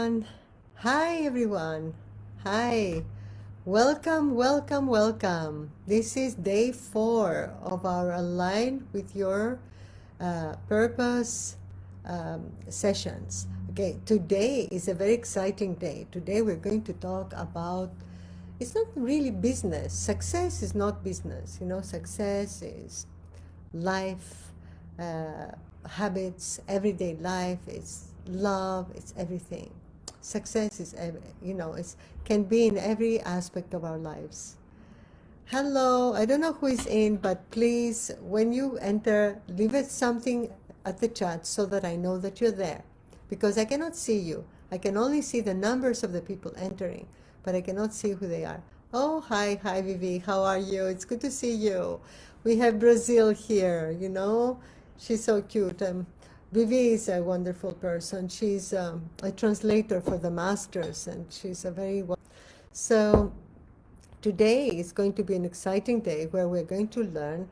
everyone. Hi, everyone. Hi. Welcome, welcome, welcome. This is day 4 of our Align with Your Purpose sessions. Okay, today is a very exciting day. Today we're going to talk about, it's not really business. Success is not business. Success is life, habits, everyday life, it's love, it's everything. Success is, it can be in every aspect of our lives. Hello, I don't know who is in, but please, when you enter, leave it something at the chat so that I know that you're there. Because I cannot see you. I can only see the numbers of the people entering, but I cannot see who they are. Oh, hi, Vivi. How are you? It's good to see you. We have Brazil here, She's so cute. Vivi is a wonderful person. She's a translator for the masters, and she's a very so today is going to be an exciting day where we're going to learn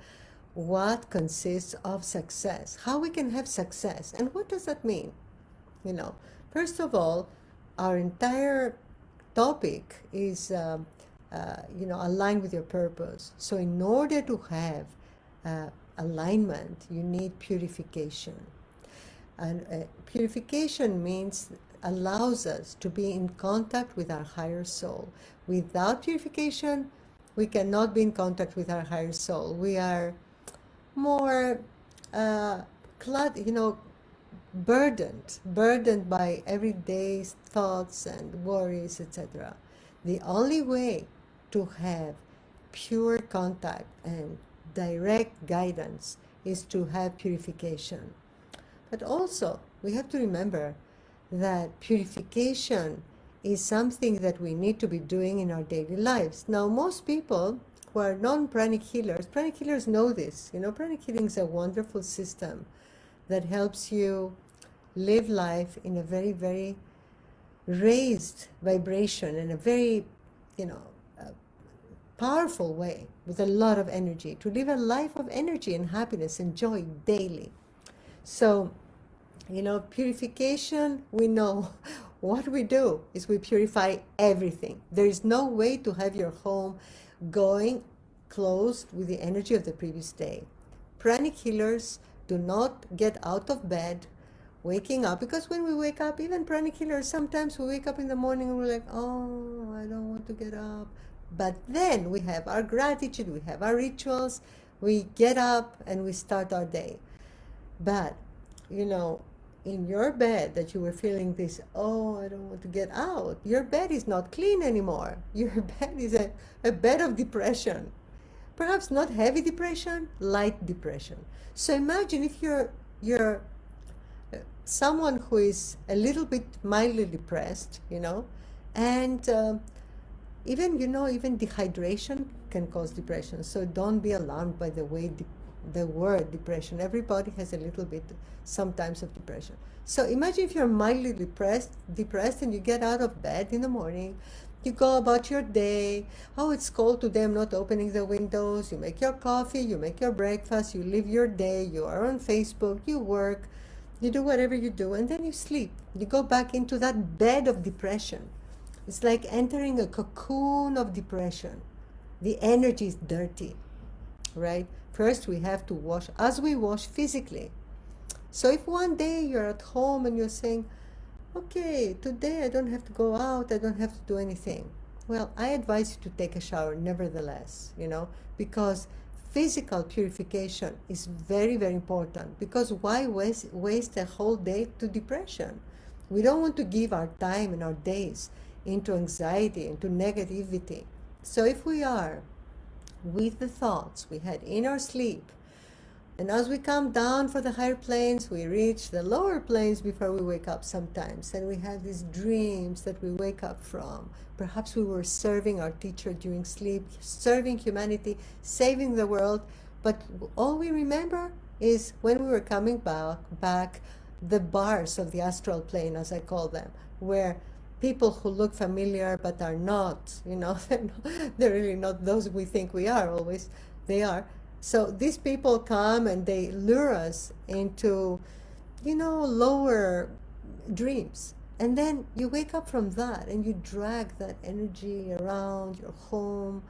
what consists of success, how we can have success, and what does that mean? First of all, our entire topic is aligned with your purpose. So in order to have alignment, you need purification. And purification allows us to be in contact with our higher soul. Without purification, we cannot be in contact with our higher soul. We are more burdened by everyday thoughts and worries, etc. The only way to have pure contact and direct guidance is to have purification. But also, we have to remember that purification is something that we need to be doing in our daily lives. Now, most people who are non-pranic healers know this. Pranic healing is a wonderful system that helps you live life in a very, very raised vibration and a very, powerful way with a lot of energy, to live a life of energy and happiness and joy daily. So, purification, we know what we do is we purify everything. There is no way to have your home going closed with the energy of the previous day. Pranic healers do not get out of bed, waking up, because when we wake up, even pranic healers, sometimes we wake up in the morning and we're like, oh, I don't want to get up. But then we have our gratitude, we have our rituals, we get up and we start our day. But, in your bed that you were feeling this, oh, I don't want to get out, your bed is not clean anymore. Your bed is a bed of depression. Perhaps not heavy depression, light depression. So imagine if you're someone who is a little bit mildly depressed, and even dehydration can cause depression. So don't be alarmed by the word depression. Everybody has a little bit sometimes of depression. So imagine if you're mildly depressed and you get out of bed in the morning, you go about your day. Oh, it's cold today, I'm not opening the windows. You make your coffee, you make your breakfast, you live your day, you are on Facebook, you work, you do whatever you do, and then you sleep. You go back into that bed of depression. It's like entering a cocoon of depression. The energy is dirty, right? First, we have to wash as we wash physically. So if one day you're at home and you're saying, okay, today I don't have to go out, I don't have to do anything. Well, I advise you to take a shower nevertheless, because physical purification is very, very important. Because why waste a whole day to depression? We don't want to give our time and our days into anxiety, into negativity. So if we are with the thoughts we had in our sleep, and as we come down for the higher planes, we reach the lower planes before we wake up sometimes, and we have these dreams that we wake up from. Perhaps we were serving our teacher during sleep, serving humanity, saving the world, but all we remember is when we were coming back the bars of the astral plane, as I call them, where people who look familiar but are not, they're really not those we think we are always. They are. So these people come and they lure us into, lower dreams. And then you wake up from that and you drag that energy around your home.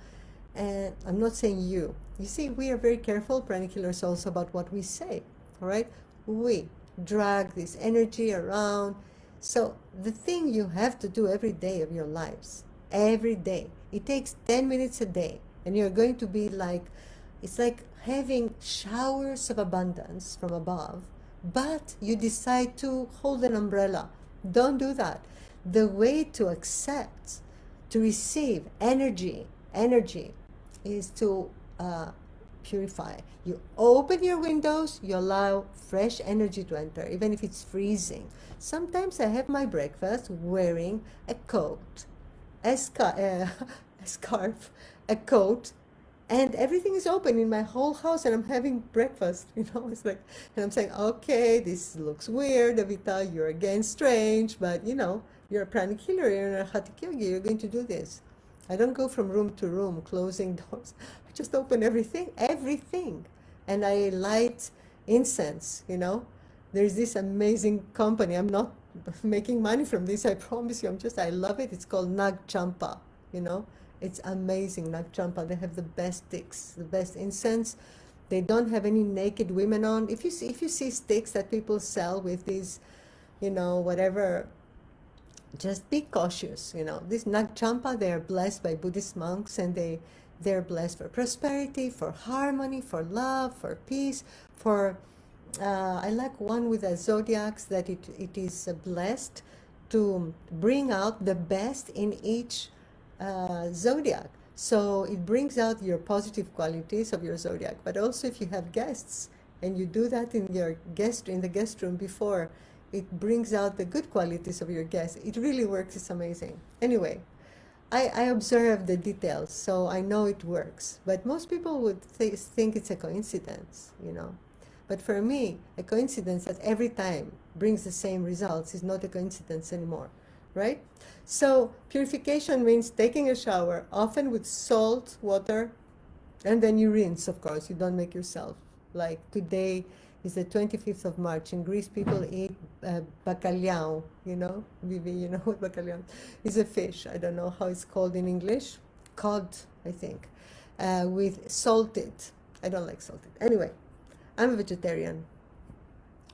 And I'm not saying you. You see, we are very careful, pranic healers, also about what we say, all right? We drag this energy around. So the thing you have to do every day of your lives, every day, it takes 10 minutes a day, and you're going to be like, it's like having showers of abundance from above, but you decide to hold an umbrella. Don't do that. The way to accept, to receive energy is to purify. You open your windows, you allow fresh energy to enter, even if it's freezing. Sometimes I have my breakfast wearing a coat, a scarf, a coat, and everything is open in my whole house, and I'm having breakfast. It's like, and I'm saying, okay, this looks weird, Evita, you're again strange, but you're a pranic healer, you're an arhatic yogi, you're going to do this. I don't go from room to room closing doors. I just open everything, and I light incense. There's this amazing company. I'm not making money from this, I promise you. I love it. It's called Nag Champa. It's amazing, Nag Champa. They have the best sticks, the best incense. They don't have any naked women on. If you see sticks that people sell with these, whatever, just be cautious. This Nag Champa, they are blessed by Buddhist monks, and they're blessed for prosperity, for harmony, for love, for peace, for I like one with the zodiacs, that it is blessed to bring out the best in each zodiac. So it brings out your positive qualities of your zodiac. But also, if you have guests and you do that in the guest room before, it brings out the good qualities of your guests. It really works. It's amazing. Anyway, I observe the details, so I know it works. But most people would think it's a coincidence, But for me, a coincidence that every time brings the same results is not a coincidence anymore, right? So purification means taking a shower, often with salt water, and then you rinse, of course. You don't make yourself. Like today is the 25th of March. In Greece, people eat bacalhau, Vivi, you know what bacalhau is? A fish. I don't know how it's called in English. Cod, I think, with salted. I don't like salted. Anyway, I'm a vegetarian,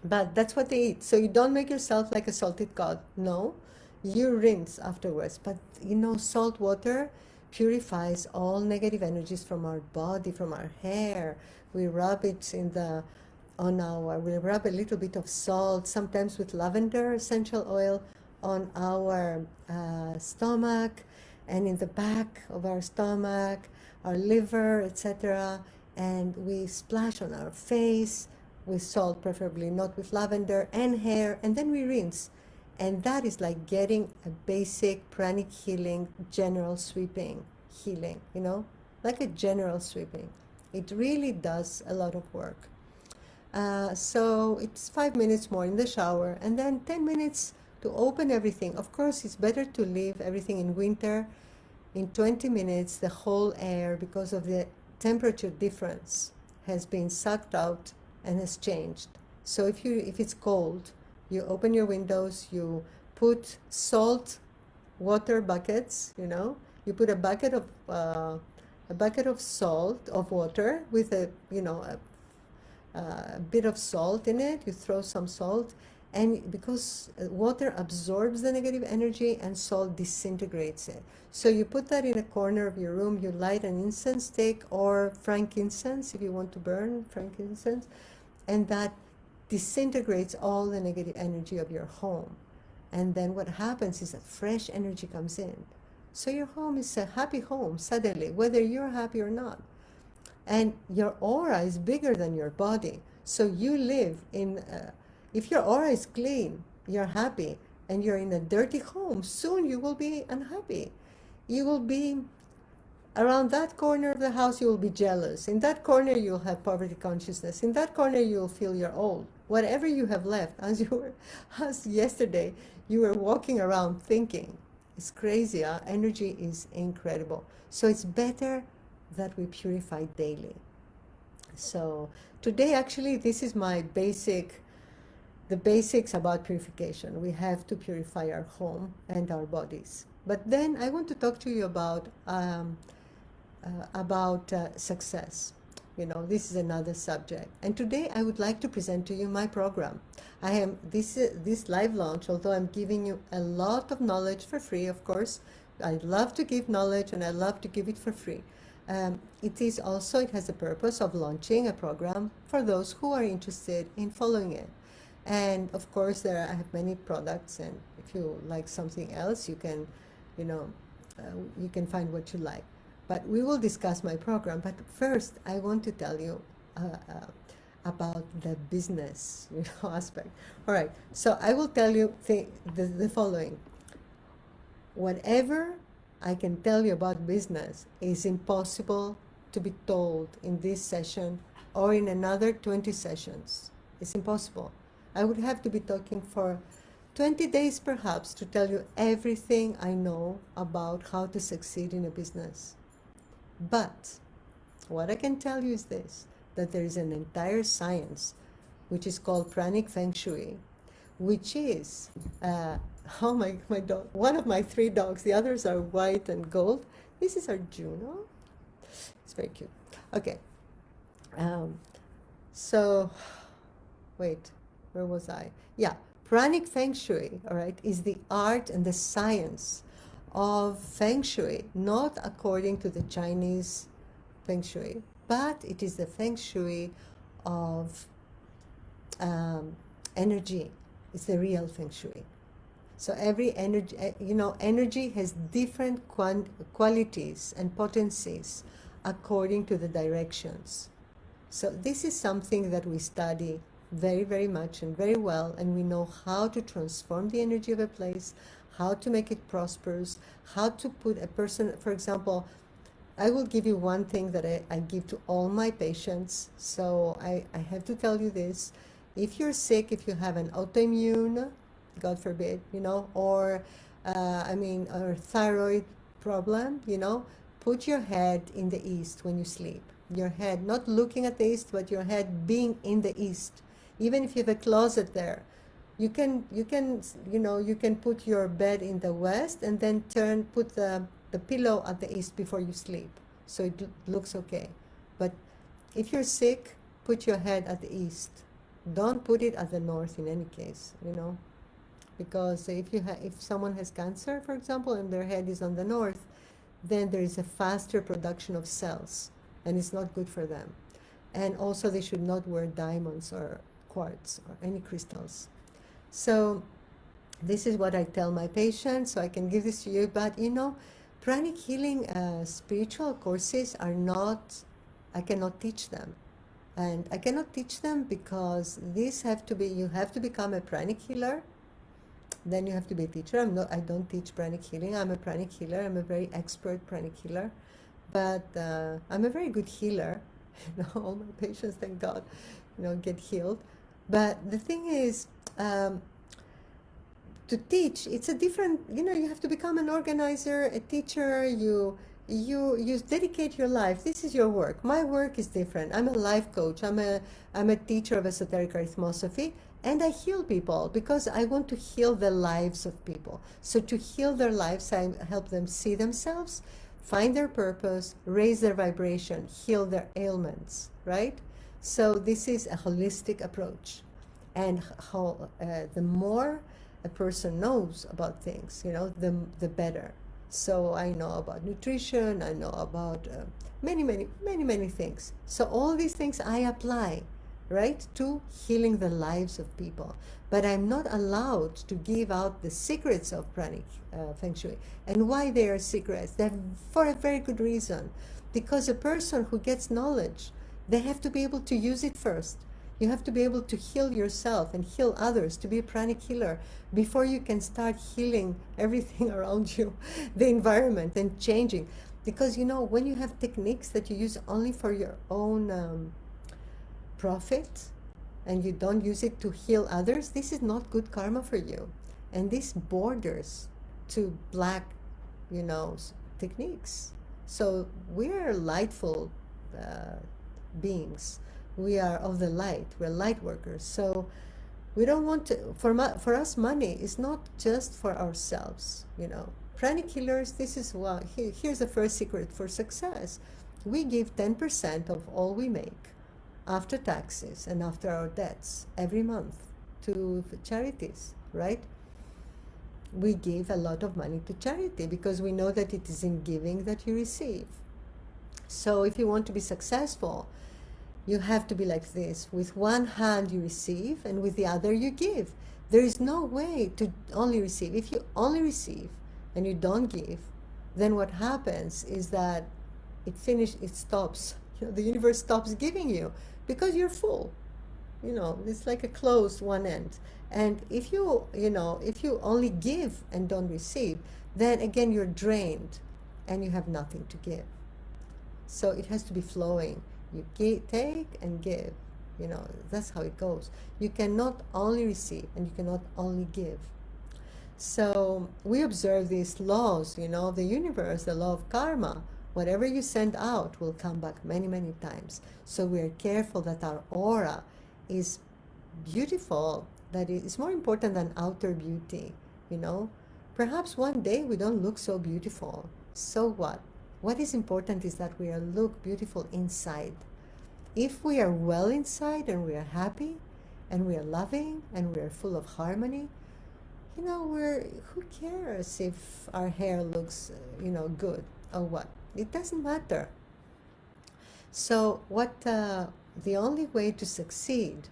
but that's what they eat. So you don't make yourself like a salted cod. No, you rinse afterwards. But salt water purifies all negative energies from our body, from our hair. We rub it we rub a little bit of salt, sometimes with lavender essential oil, on our stomach and in the back of our stomach, our liver, etc. And we splash on our face with salt, preferably not with lavender, and hair, and then we rinse. And that is like getting a basic pranic healing, general sweeping healing, like a general sweeping. It really does a lot of work. So it's 5 minutes more in the shower, and then 10 minutes to open everything. Of course, it's better to leave everything in winter. In 20 minutes, the whole air, because of the temperature difference, has been sucked out and has changed. So if it's cold, you open your windows, you put salt water buckets, you put a bucket of salt, of water, with a bit of salt in it. You throw some salt, and because water absorbs the negative energy and salt disintegrates it. So you put that in a corner of your room. You light an incense stick or frankincense if you want to burn frankincense, and that disintegrates all the negative energy of your home. And then what happens is that fresh energy comes in. So your home is a happy home suddenly, whether you're happy or not. And your aura is bigger than your body. So you live in, if your aura is clean, you're happy, and you're in a dirty home, soon you will be unhappy. You will be, around that corner of the house, you will be jealous. In that corner, you'll have poverty consciousness. In that corner, you'll feel you're old. Whatever you have left, as yesterday, you were walking around thinking. It's crazy, huh? Energy is incredible. So it's better that we purify daily. So today, actually, this is my basic the basics about purification. We have to purify our home and our bodies. But then I want to talk to you about success. You know, this is another subject. And today I would like to present to you my program. I am this live launch, although I'm giving you a lot of knowledge for free, of course. I love to give knowledge and I love to give it for free. It has the purpose of launching a program for those who are interested in following it. And of course, I have many products, and if you like something else, you can, you can find what you like. But we will discuss my program. But first, I want to tell you about the business, aspect. All right. So I will tell you the following. Whatever I can tell you about business is impossible to be told in this session or in another 20 sessions. It's impossible. I would have to be talking for 20 days perhaps to tell you everything I know about how to succeed in a business. But what I can tell you is this, that there is an entire science which is called Pranic Feng Shui, which is, my dog, one of my 3 dogs, the others are white and gold. This is our Juno. It's very cute. Okay. So, wait, where was I? Yeah, Pranic Feng Shui, all right, is the art and the science of Feng Shui, not according to the Chinese Feng Shui, but it is the Feng Shui of energy. It's the real Feng Shui. So every energy, energy has different qualities and potencies according to the directions. So this is something that we study very, very much and very well, and we know how to transform the energy of a place, how to make it prosperous, how to put a person, for example, I will give you one thing that I give to all my patients. So I have to tell you this. If you're sick, if you have an autoimmune, God forbid, or or thyroid problem, put your head in the east when you sleep. Your head, not looking at the east, but your head being in the east. Even if you have a closet there, you can put your bed in the west and then put the pillow at the east before you sleep. So it looks okay. But if you're sick, put your head at the east. Don't put it at the north in any case, because if someone has cancer, for example, and their head is on the north, then there is a faster production of cells, and it's not good for them. And also they should not wear diamonds or quartz or any crystals. So this is what I tell my patients, so I can give this to you. But pranic healing spiritual courses are not, I cannot teach them. And I cannot teach them because you have to become a pranic healer. Then you have to be a teacher. I don't teach pranic healing. I'm a pranic healer. I'm a very expert pranic healer. But I'm a very good healer. All my patients, thank God, get healed. But the thing is, to teach, it's a different, you have to become an organizer, a teacher, you dedicate your life. This is your work. My work is different. I'm a life coach. I'm a teacher of esoteric arithmosophy, and I heal people because I want to heal the lives of people. So to heal their lives, I help them see themselves, find their purpose, raise their vibration, heal their ailments, right? So this is a holistic approach. And the more a person knows about things, the better. So I know about nutrition, I know about many things. So all these things I apply, right, to healing the lives of people. But I'm not allowed to give out the secrets of Pranic Feng Shui. And why they are secrets? They're for a very good reason. Because a person who gets knowledge, they have to be able to use it first. You have to be able to heal yourself and heal others, to be a pranic healer, before you can start healing everything around you, the environment, and changing. Because, when you have techniques that you use only for your own profit, and you don't use it to heal others, this is not good karma for you. And this borders to black, techniques. So we are lightful beings. We are of the light. We're light workers. So We don't want to, for us, money is not just for ourselves, you know. Pranic healers, this is what, here's the first secret for success. We give 10% of all we make after taxes and after our debts every month to charities, right? We give a lot of money to charity because we know that it is in giving that you receive. So if you want to be successful, you have to be like this. With one hand you receive, and with the other you give. There is no way to only receive. If you only receive and you don't give, then what happens is that it stops. You know, the universe stops giving you because you're full. You know, it's like a closed one end. And if if you only give and don't receive, then again you're drained and you have nothing to give. So it has to be flowing. You take and give. You know, that's how it goes. You cannot only receive and you cannot only give. So we observe these laws, you know, the universe, the law of karma. Whatever you send out will come back many, many times. So we are careful that our aura is beautiful, that it is more important than outer beauty, you know. Perhaps one day we don't look so beautiful. So what? What is important is that we look beautiful inside. If we are well inside and we are happy and we are loving and we are full of harmony, you know, who cares if our hair looks, good or what? It doesn't matter. So the only way to succeed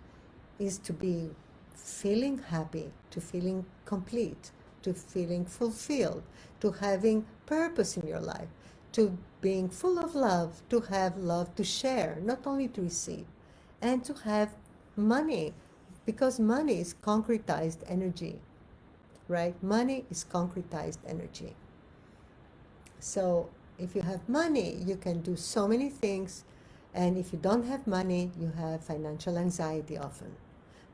is to be feeling happy, to feeling complete, to feeling fulfilled, to having purpose in your life, to being full of love, to have love to share, not only to receive, and to have money, because money is concretized energy, right? Money is concretized energy. So if you have money, you can do so many things, and if you don't have money, you have financial anxiety often.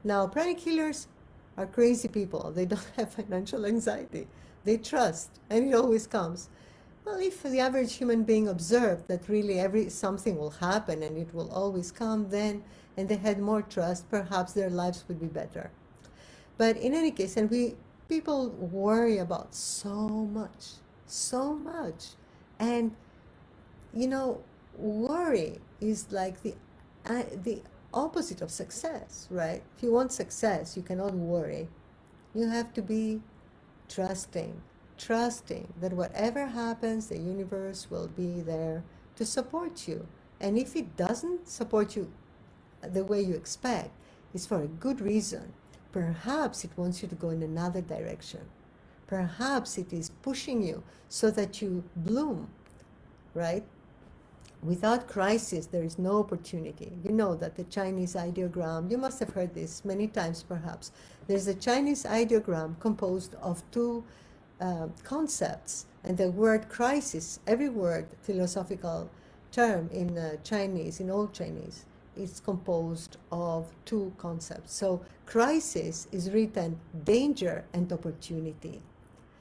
Now, pranic healers are crazy people. They don't have financial anxiety. They trust, and it always comes. Well, if the average human being observed that really something will happen and it will always come, then, and they had more trust, perhaps their lives would be better. But in any case, people worry about so much. And, worry is like the opposite of success, right? If you want success, you cannot worry. You have to be trusting that whatever happens, the universe will be there to support you. And if it doesn't support you the way you expect, it's for a good reason. Perhaps it wants you to go in another direction. Perhaps it is pushing you so that you bloom, right? Without crisis, there is no opportunity. You know that the Chinese ideogram, you must have heard this many times perhaps. There's a Chinese ideogram composed of two concepts, and the word crisis, every word, philosophical term in Chinese, in Old Chinese, is composed of two concepts. So crisis is written danger and opportunity.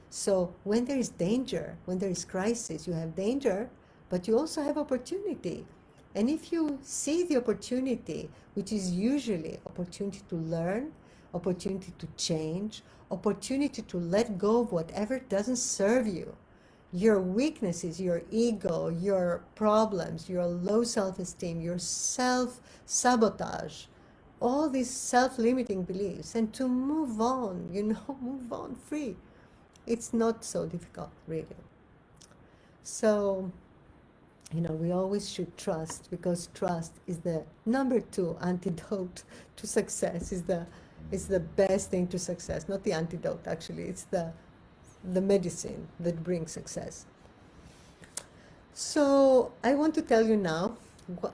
So when there is danger, when there is crisis, you have danger, but you also have opportunity. And if you see the opportunity, which is usually opportunity to learn, opportunity to change, opportunity to let go of whatever doesn't serve you, your weaknesses, your ego, your problems, your low self-esteem, your self-sabotage, all these self-limiting beliefs, and to move on, move on free. It's not so difficult, really. So, we always should trust, because trust is the number 2 antidote to success. It's the best thing to success, not the antidote, actually. It's the medicine that brings success. So I want to tell you now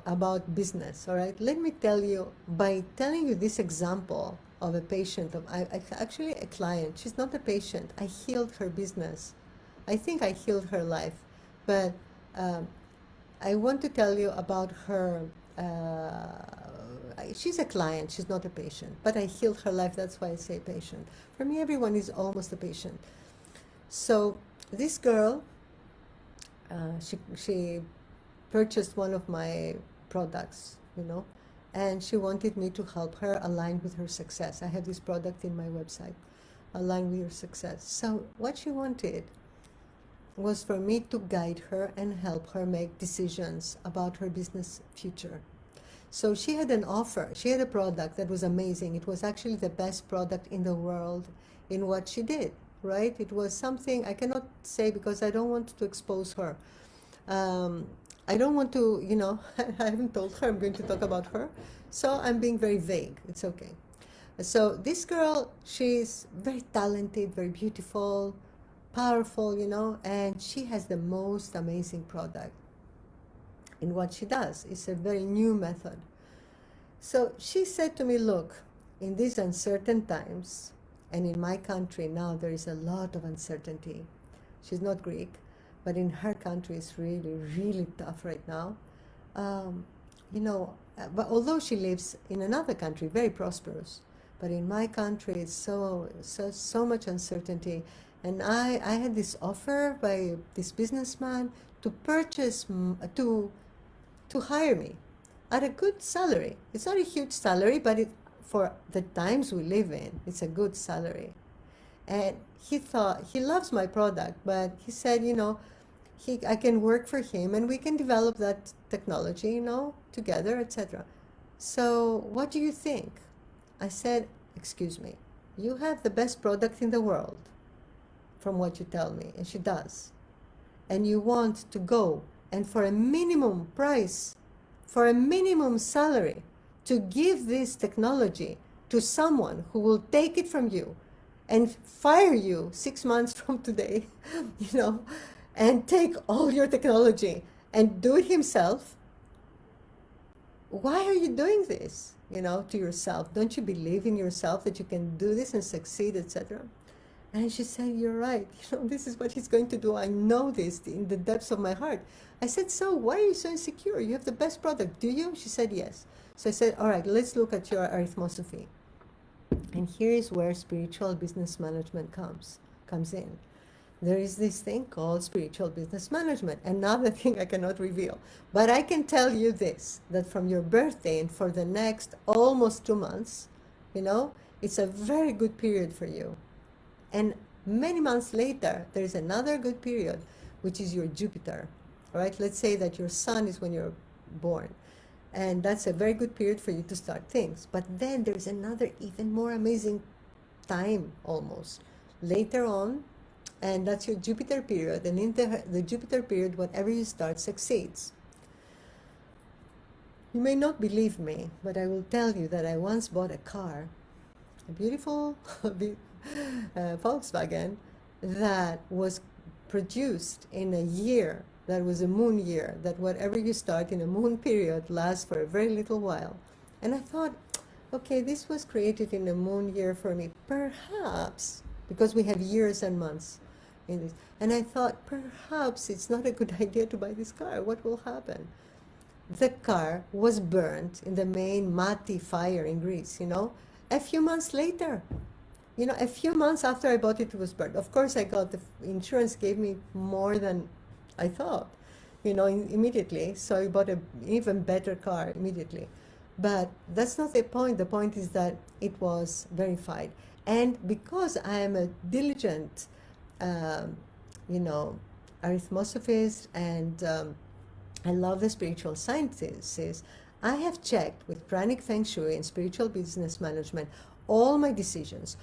about business, all right? Let me tell you, by telling you this example of a patient, actually a client, she's not a patient. I healed her business. I think I healed her life, but I want to tell you about her. She's a client, she's not a patient, but I healed her life, that's why I say patient. For me, everyone is almost a patient. So this girl, she purchased one of my products, and she wanted me to help her align with her success. I have this product in my website, Align with Your Success. So what she wanted was for me to guide her and help her make decisions about her business future. So she had an offer. She had a product that was amazing. It was actually the best product in the world in what she did, right? It was something I cannot say because I don't want to expose her. I don't want to, I haven't told her I'm going to talk about her. So I'm being very vague. It's okay. So this girl, she's very talented, very beautiful, powerful, and she has the most amazing product in what she does. It's a very new method. So she said to me, look, in these uncertain times, and in my country now there is a lot of uncertainty. She's not Greek, but in her country it's really, really tough right now. But although she lives in another country, very prosperous, but in my country it's so much uncertainty. And I had this offer by this businessman to purchase, to hire me at a good salary. It's not a huge salary, but for the times we live in, it's a good salary. And he thought, he loves my product, but he said, I can work for him and we can develop that technology, together, etc. So what do you think? I said, excuse me, you have the best product in the world, from what you tell me, and she does. And you want to go and for a minimum price, for a minimum salary, to give this technology to someone who will take it from you and fire you 6 months from today, and take all your technology and do it himself. Why are you doing this, to yourself? Don't you believe in yourself that you can do this and succeed, etc.? And she said, you're right. This is what he's going to do. I know this in the depths of my heart. I said, so why are you so insecure? You have the best product, do you? She said, yes. So I said, all right, let's look at your Arithmosophy. And here is where spiritual business management comes in. There is this thing called spiritual business management. Another thing I cannot reveal. But I can tell you this, that from your birthday and for the next almost 2 months, it's a very good period for you. And many months later, there's another good period, which is your Jupiter, right? Let's say that your sun is when you're born. And that's a very good period for you to start things. But then there's another even more amazing time almost later on, and that's your Jupiter period. And in the Jupiter period, whatever you start succeeds. You may not believe me, but I will tell you that I once bought a car, a beautiful Volkswagen, that was produced in a year that was a moon year, that whatever you start in a moon period lasts for a very little while. And I thought, okay, this was created in a moon year for me, perhaps, because we have years and months in this. And I thought, perhaps it's not a good idea to buy this car. What will happen? The car was burnt in the main Mati fire in Greece, a few months later. A few months after I bought it, it was burnt. Of course, I got the insurance gave me more than I thought, immediately. So I bought an even better car immediately. But that's not the point. The point is that it was verified. And because I am a diligent, arithmosophist, and I love the spiritual sciences, I have checked with Pranic, Feng, Shui, and spiritual business management all my decisions,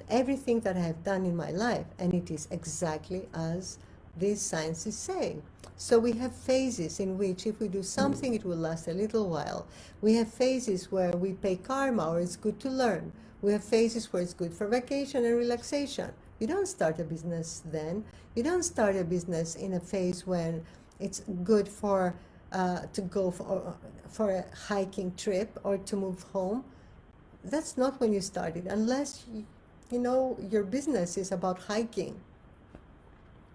everything that I have done in my life, and it is exactly as this science is saying. So we have phases in which if we do something, it will last a little while. We have phases where we pay karma, or it's good to learn. We have phases where it's good for vacation and relaxation. You don't start a business then. You don't start a business in a phase when it's good for to go for a hiking trip or to move home. That's not when you start it, unless your business is about hiking.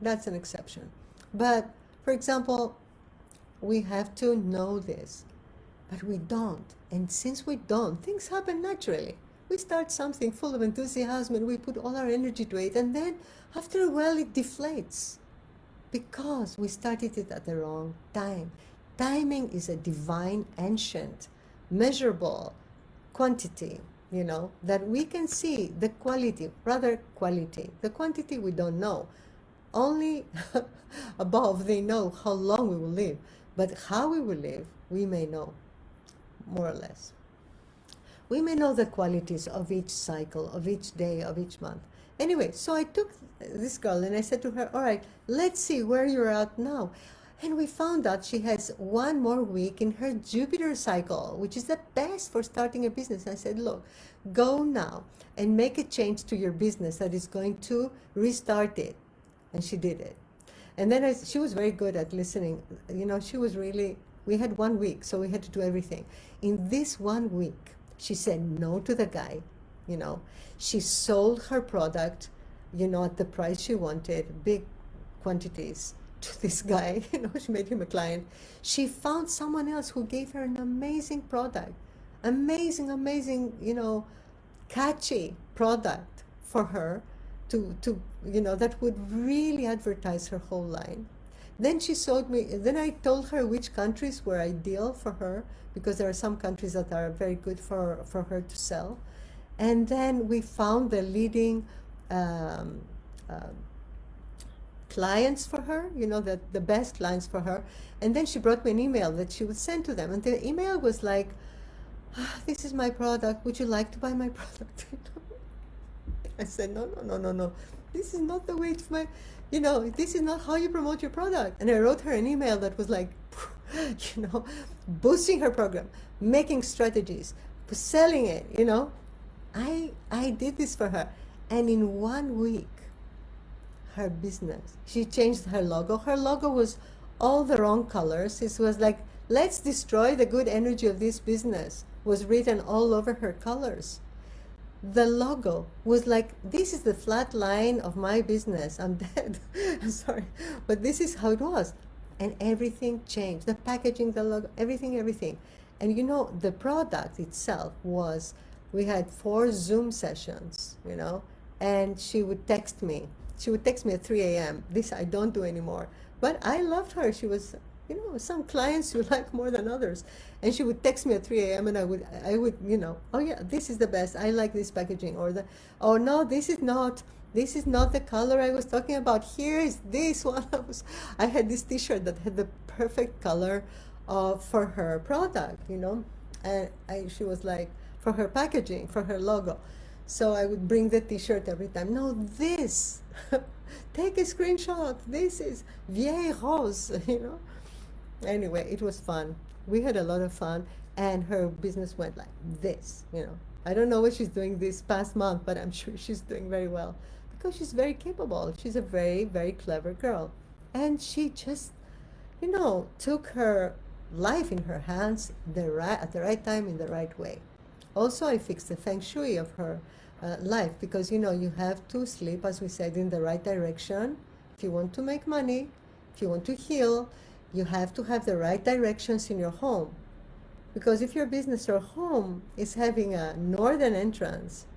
That's an exception. But for example, we have to know this, but we don't. And since we don't, things happen naturally. We start something full of enthusiasm and we put all our energy to it, and then after a while it deflates because we started it at the wrong time. Timing is a divine ancient measurable quantity, you know, that we can see the quality, rather quality. The quantity we don't know. Only above they know how long we will live, but how we will live, we may know, more or less. We may know the qualities of each cycle, of each day, of each month. Anyway, so I took this girl and I said to her, all right, let's see where you're at now. And we found out she has one more week in her Jupiter cycle, which is the best for starting a business. I said, look, go now and make a change to your business that is going to restart it. And she did it. And then she was very good at listening. You know, she was really, we had 1 week, so we had to do everything. In this 1 week, she said no to the guy, you know. She sold her product, you know, at the price she wanted, big quantities, to this guy. You know, she made him a client. She found someone else who gave her an amazing product, amazing, you know, catchy product for her to you know, that would really advertise her whole line. Then she showed me, then I told her which countries were ideal for her, because there are some countries that are very good for her to sell. And then we found the leading clients for her, you know, the best clients for her. And then she brought me an email that she would send to them. And the email was like, this is my product. Would you like to buy my product? I said, no. This is not the way to my, you know, this is not how you promote your product. And I wrote her an email that was like, you know, boosting her program, making strategies, selling it, you know. I did this for her. And in 1 week, her business, she changed her logo. Her logo was all the wrong colors. It was like, let's destroy the good energy of this business, was written all over her colors. The logo was like, this is the flat line of my business. I'm dead. I'm sorry. But this is how it was. And everything changed. The packaging, the logo, everything. And you know, the product itself was, we had 4 Zoom sessions, you know, and she would text me. She would text me at 3 a.m. This I don't do anymore. But I loved her. She was, you know, some clients you like more than others. And she would text me at 3 a.m. and I would, you know, oh yeah, this is the best. I like this packaging. Or oh no, this is not the color I was talking about. Here is this one. I had this t-shirt that had the perfect color for her product, you know. And she was like, for her packaging, for her logo. So I would bring the t-shirt every time. No, this, take a screenshot. This is vieille rose, you know. Anyway, it was fun. We had a lot of fun, and her business went like this, you know. I don't know what she's doing this past month, but I'm sure she's doing very well because she's very capable. She's a very, very clever girl. And she just, you know, took her life in her hands at the right time in the right way. Also, I fixed the Feng Shui of her life because, you know, you have to sleep, as we said, in the right direction. If you want to make money, if you want to heal, you have to have the right directions in your home. Because if your business or home is having a northern entrance,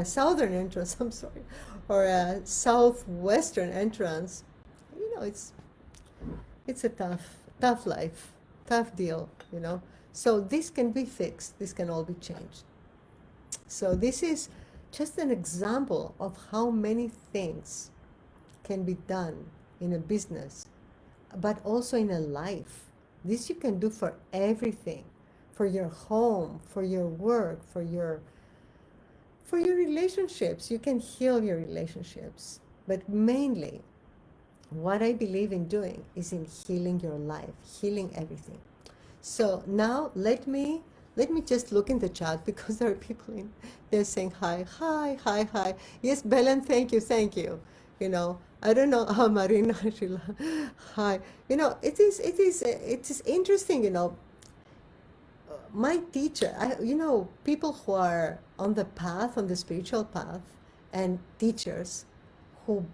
southern entrance, I'm sorry, or a southwestern entrance, you know, it's a tough life, tough deal, you know. So this can be fixed. This can all be changed. So this is just an example of how many things can be done in a business, but also in a life. This you can do for everything, for your home, for your work, for your relationships. You can heal your relationships, but mainly what I believe in doing is in healing your life, healing everything. So now let me just look in the chat because there are people in there saying hi. Yes, Belen, thank you. You know, I don't know how Marina, hi. You know, it is interesting. You know, my teacher, you know, people who are on the path, on the spiritual path, and teachers who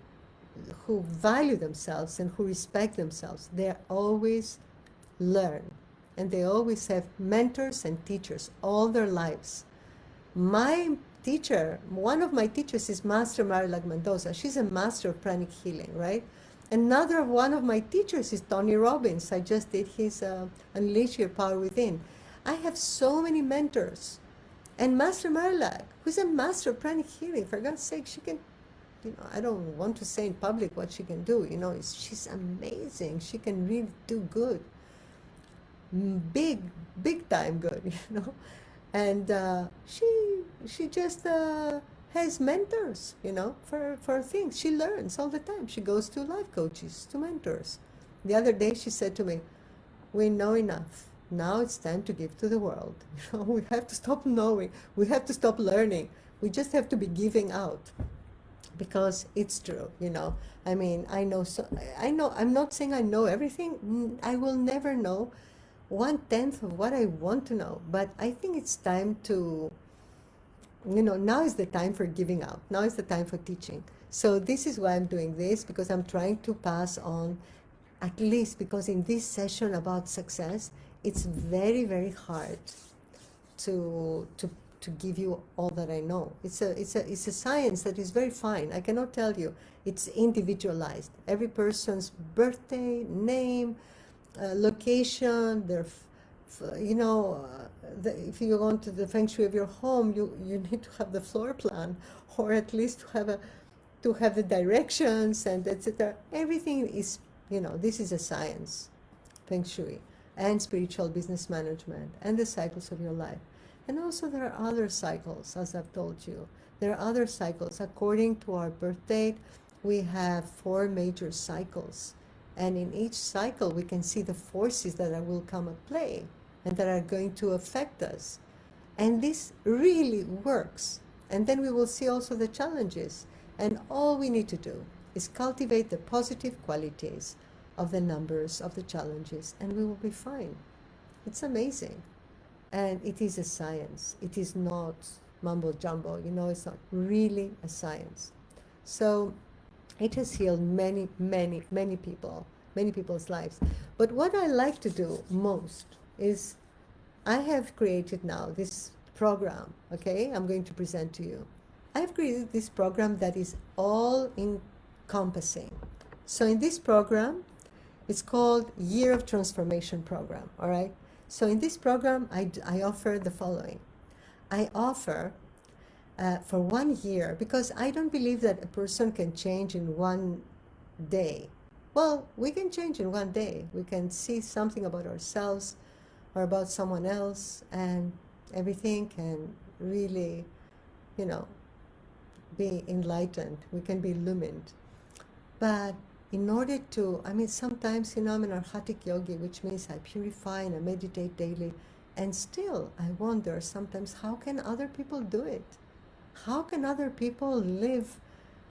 value themselves and who respect themselves, they always learn. And they always have mentors and teachers all their lives. My teacher, one of my teachers is Master Marilag Mendoza. She's a master of pranic healing, right? Another one of my teachers is Tony Robbins. I just did his Unleash Your Power Within. I have so many mentors. And Master Marlag, who's a master of pranic healing, for God's sake, she can, I don't want to say in public what she can do. She's amazing. She can really do good, big time good. And she just has mentors, for things. She learns all the time. She goes to life coaches, to mentors. The other day she said to me, "We know enough. Now it's time to give to the world. We have to stop knowing. We have to stop learning. We just have to be giving out." Because it's true, I mean, I know, I'm not saying I know everything. I will never know 1/10 of what I want to know, but I think it's time to, now is the time for giving out. Now is the time for teaching. So this is why I'm doing this, because I'm trying to pass on, at least because in this session about success, it's very, very hard to give you all that I know. It's a science that is very fine. I cannot tell you. It's individualized. Every person's birthday, name, location, if you go into the Feng Shui of your home, you need to have the floor plan, or at least to have the directions and etc. Everything is, this is a science, Feng Shui, and spiritual business management, and the cycles of your life. And also there are other cycles, as I've told you. There are other cycles. According to our birth date, we have 4 major cycles. And in each cycle, we can see the forces that will come at play and that are going to affect us. And this really works. And then we will see also the challenges. And all we need to do is cultivate the positive qualities of the numbers, of the challenges, and we will be fine. It's amazing. And it is a science. It is not mumbo jumbo, it's not really a science. So it has healed many, many, many people, many people's lives. But what I like to do most is, I have created now this program, okay? I'm going to present to you. I've created this program that is all encompassing. So in this program, it's called Year of Transformation Program, all right? So in this program, I offer the following. I offer for 1 year, because I don't believe that a person can change in 1 day. Well, we can change in 1 day. We can see something about ourselves or about someone else, and everything can really, be enlightened. We can be illumined. But in order to, sometimes, I'm an arhatic yogi, which means I purify and I meditate daily. And still, I wonder sometimes, how can other people do it? How can other people live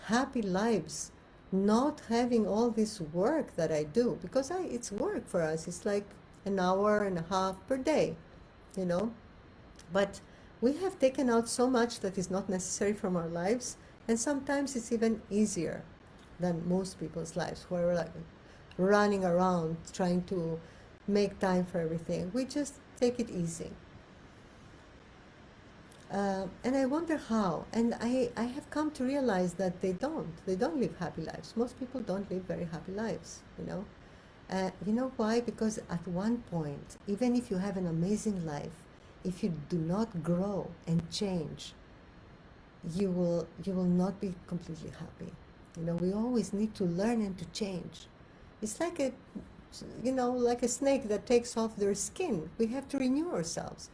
happy lives, not having all this work that I do? Because it's work for us. It's like an hour and a half per day, But we have taken out so much that is not necessary from our lives. And sometimes it's even easier than most people's lives, who are like running around trying to make time for everything. We just take it easy. And I wonder how. And I have come to realize that they don't live happy lives. Most people don't live very happy lives, You know why? Because at one point, even if you have an amazing life, if you do not grow and change, you will not be completely happy. We always need to learn and to change. It's like like a snake that takes off their skin. We have to renew ourselves.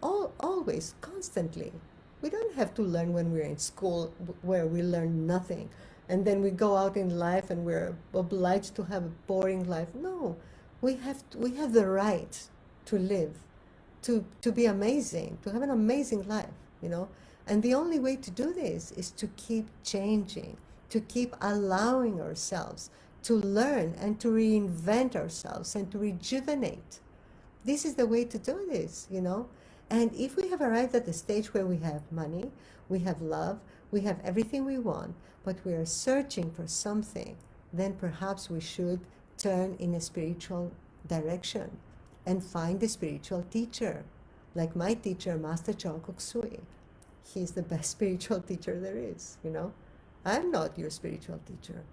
Always, constantly. We don't have to learn when we're in school, where we learn nothing. And then we go out in life and we're obliged to have a boring life. No, we have the right to live, to be amazing, to have an amazing life, And the only way to do this is to keep changing, to keep allowing ourselves to learn and to reinvent ourselves and to rejuvenate. This is the way to do this, And if we have arrived at the stage where we have money, we have love, we have everything we want, but we are searching for something, then perhaps we should turn in a spiritual direction and find a spiritual teacher, like my teacher, Master Chonkuk Sui. He's the best spiritual teacher there is, I'm not your spiritual teacher.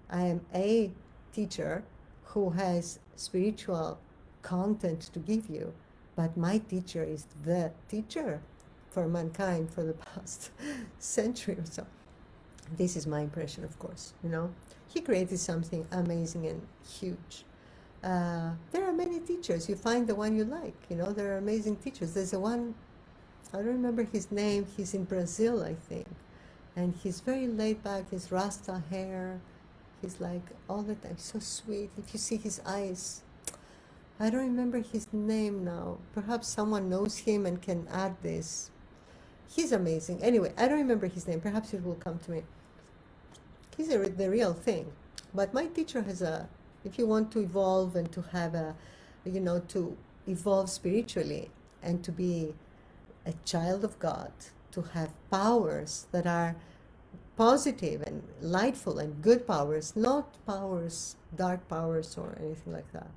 I am a teacher who has spiritual content to give you, But my teacher is the teacher for mankind for the past century or so. This is my impression, of course, you know. He created something amazing and huge. There are many teachers. You find the one you like, you know. There are amazing teachers. There's a one, I don't remember his name. He's in Brazil, I think. And he's very laid back, his Rasta hair. He's like all the time so sweet. If you see his eyes, I don't remember his name now. Perhaps someone knows him and can add this. He's amazing. Anyway, I don't remember his name. Perhaps it will come to me. He's the real thing. But my teacher has a, if you want to evolve and to have a, you know, to evolve spiritually and to be a child of God, to have powers that are positive and lightful and good powers, not powers, dark powers or anything like that.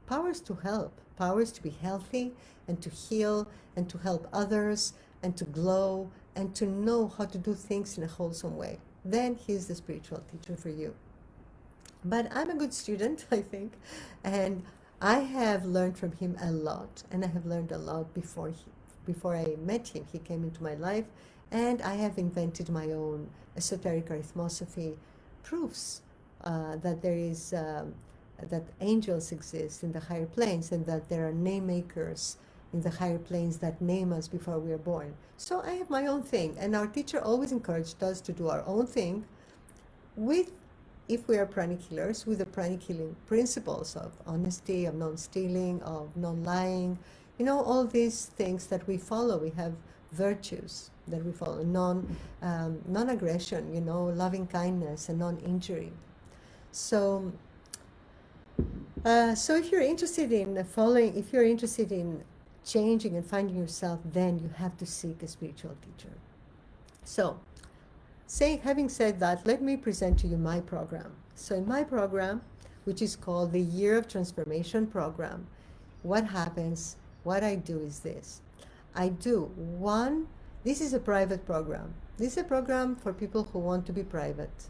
Powers to help, powers to be healthy and to heal and to help others and to glow and to know how to do things in a wholesome way. Then he's the spiritual teacher for you. But I'm a good student, I think, and I have learned from him a lot, and I have learned a lot before I met him. He came into my life, and I have invented my own esoteric arithmosophy proofs that there is that angels exist in the higher planes, and that there are name makers in the higher planes that name us before we are born. So I have my own thing, and our teacher always encouraged us to do our own thing with, if we are pranic healers, with the pranic healing principles of honesty, of non-stealing, of non-lying, you know, all these things that we follow. We have virtues that we follow, non-aggression, you know, loving kindness and non-injury. So if you're interested in following, if you're interested in changing and finding yourself, then you have to seek a spiritual teacher. So, having said that, let me present to you my program. So in my program, which is called the Year of Transformation Program, what happens, what I do is this. I do this is a private program. This is a program for people who want to be private,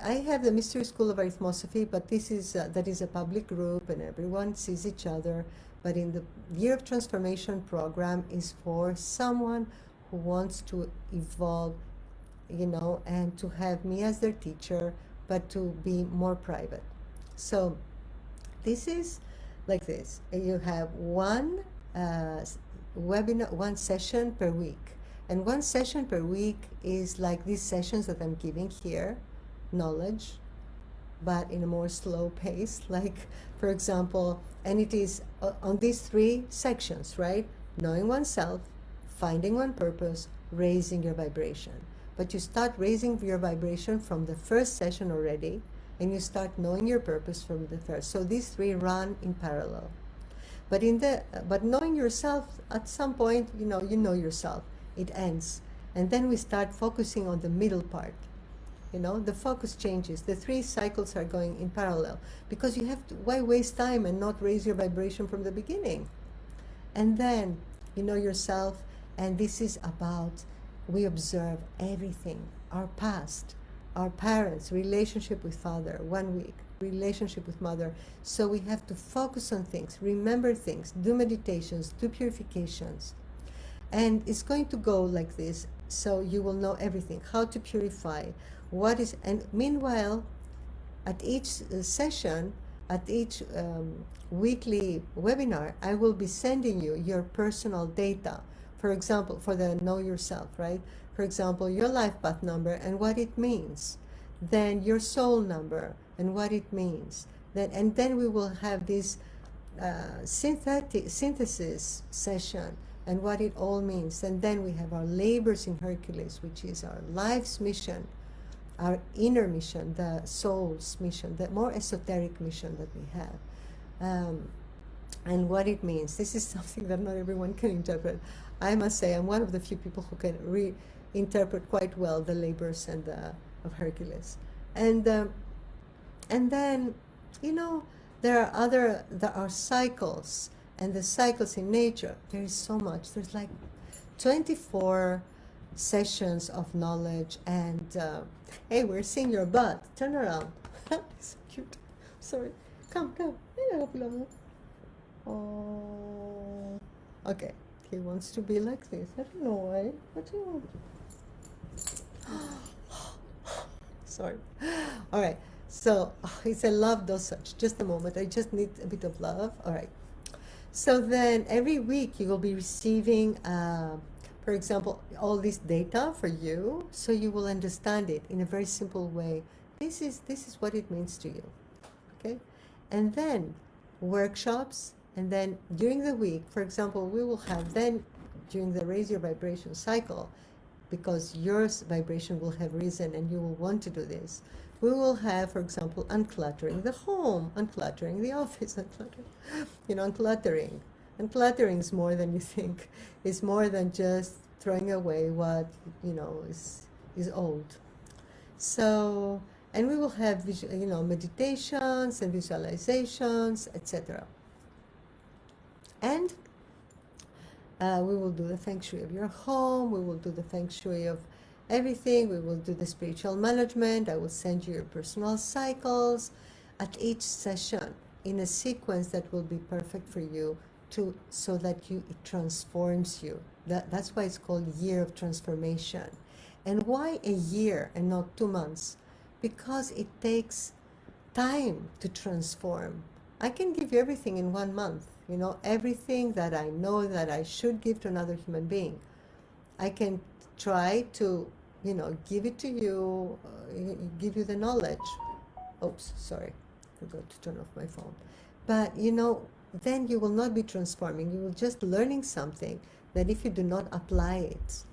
I have the Mystery School of Arithmosophy, but this is that is a public group and everyone sees each other. But in the Year of Transformation program is for someone who wants to evolve, you know, and to have me as their teacher, but to be more private. So this is like this. You have one webinar, one session per week. And one session per week is like these sessions that I'm giving here, knowledge, but in a more slow pace, like, for example, and it is on these 3 sections, right? Knowing oneself, finding one purpose, raising your vibration. But you start raising your vibration from the first session already, and you start knowing your purpose from the first. So these 3 run in parallel. But but knowing yourself, at some point, you know yourself. It ends, and then we start focusing on the middle part. You know, the focus changes. The 3 cycles are going in parallel, because you have to, why waste time and not raise your vibration from the beginning? And then you know yourself, and this is about, we observe everything, our past, our parents, relationship with father, 1 week, relationship with mother. So we have to focus on things, remember things, do meditations, do purifications. And it's going to go like this, so you will know everything, how to purify, what is, and meanwhile, at each session, at each weekly webinar, I will be sending you your personal data. For example, for the Know Yourself, right? For example, your life path number and what it means. Then your soul number and what it means. And then we will have this synthesis session and what it all means. And then we have our labors in Hercules, which is our life's mission, our inner mission, the soul's mission, the more esoteric mission that we have, and what it means. This is something that not everyone can interpret. I must say, I'm one of the few people who can reinterpret quite well the labors and of Hercules. And then, you know, there are cycles, and the cycles in nature. There is so much. There's like 24 sessions of knowledge, and hey, we're seeing your butt. Turn around. So cute. Sorry. Come. Oh, okay. He wants to be like this. I don't know why. What do you want? Sorry. All right. So he said, love does such. Just a moment. I just need a bit of love. All right. So then every week you will be receiving, for example, all this data for you, so you will understand it in a very simple way. This is what it means to you. Okay. And then workshops. And then during the week, for example, we will have then during the Raise Your Vibration cycle, because your vibration will have risen and you will want to do this. We will have, for example, uncluttering the home, uncluttering the office, uncluttering. Uncluttering is more than you think. It's more than just throwing away what, is old. So, and we will have, meditations and visualizations, etc. And we will do the Feng Shui of your home. We will do the Feng Shui of everything. We will do the spiritual management. I will send you your personal cycles at each session in a sequence that will be perfect for you so that it transforms you. That's why it's called Year of Transformation. And why a year and not 2 months? Because it takes time to transform. I can give you everything in 1 month. Everything that I know that I should give to another human being. I can try to, give it to you, give you the knowledge. Oops, sorry, forgot to turn off my phone. But, then you will not be transforming. You will just learning something that if you do not apply it,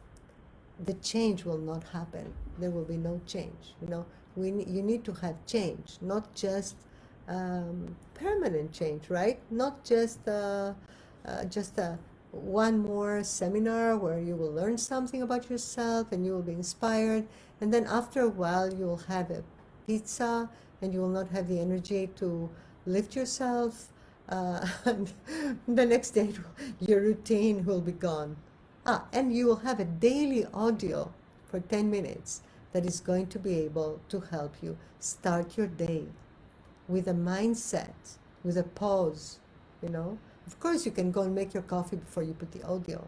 the change will not happen. There will be no change. You need to have change, not just permanent change, right? Not just one more seminar where you will learn something about yourself and you will be inspired, and then after a while you will have a pizza and you will not have the energy to lift yourself, and the next day your routine will be gone. And you will have a daily audio for 10 minutes that is going to be able to help you start your day with a mindset, with a pause, Of course, you can go and make your coffee before you put the audio,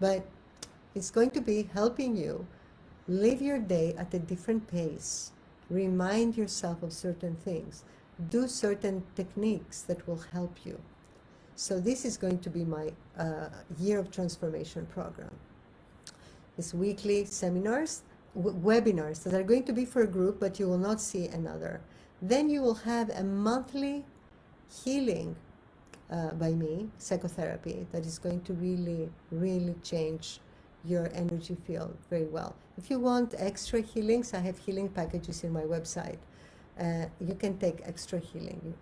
but it's going to be helping you live your day at a different pace, remind yourself of certain things, do certain techniques that will help you. So this is going to be my Year of Transformation program. It's weekly seminars, webinars that are going to be for a group, but you will not see another. Then you will have a monthly healing by me, psychotherapy, that is going to really, really change your energy field very well. If you want extra healings, I have healing packages in my website. You can take extra healing,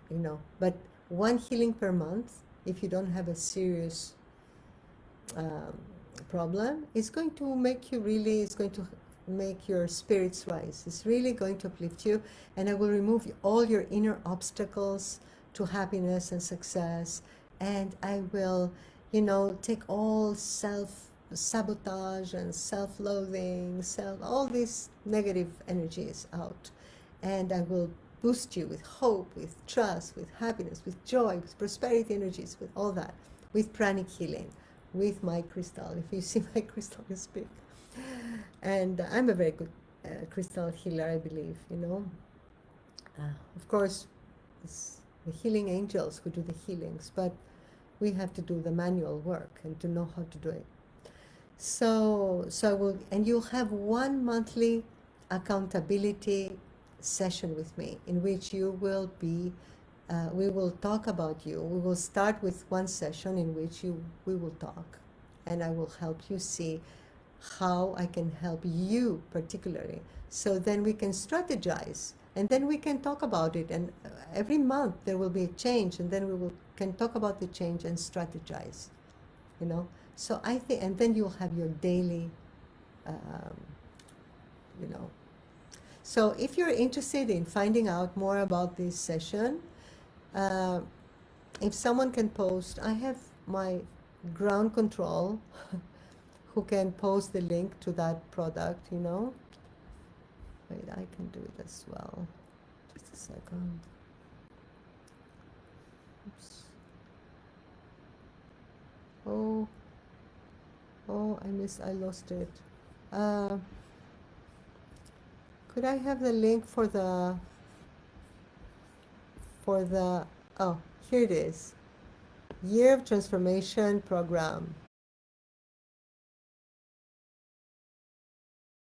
but 1 healing per month, if you don't have a serious problem, it's going to make you really, it's going to make your spirits rise. It's really going to uplift you, and I will remove all your inner obstacles to happiness and success, and I will, take all self-sabotage and self-loathing, all these negative energies out, and I will boost you with hope, with trust, with happiness, with joy, with prosperity energies, with all that, with pranic healing, with my crystal. If you see my crystal, you speak. And I'm a very good crystal healer, I believe, Of course, it's the healing angels who do the healings, but we have to do the manual work and to know how to do it. So I will, and you'll have 1 monthly accountability session with me in which you will be, we will talk about you. We will start with 1 session in which we will talk, and I will help you see how I can help you particularly. So then we can strategize, and then we can talk about it, and every month there will be a change, and then can talk about the change and strategize, So I think, and then you'll have your daily, So if you're interested in finding out more about this session, if someone can post, I have my ground control who can post the link to that product, Wait, I can do it as well. Just a second. Oops. Oh, oh, I lost it. Uh, could I have the link for the, oh, here it is. Year of Transformation Program.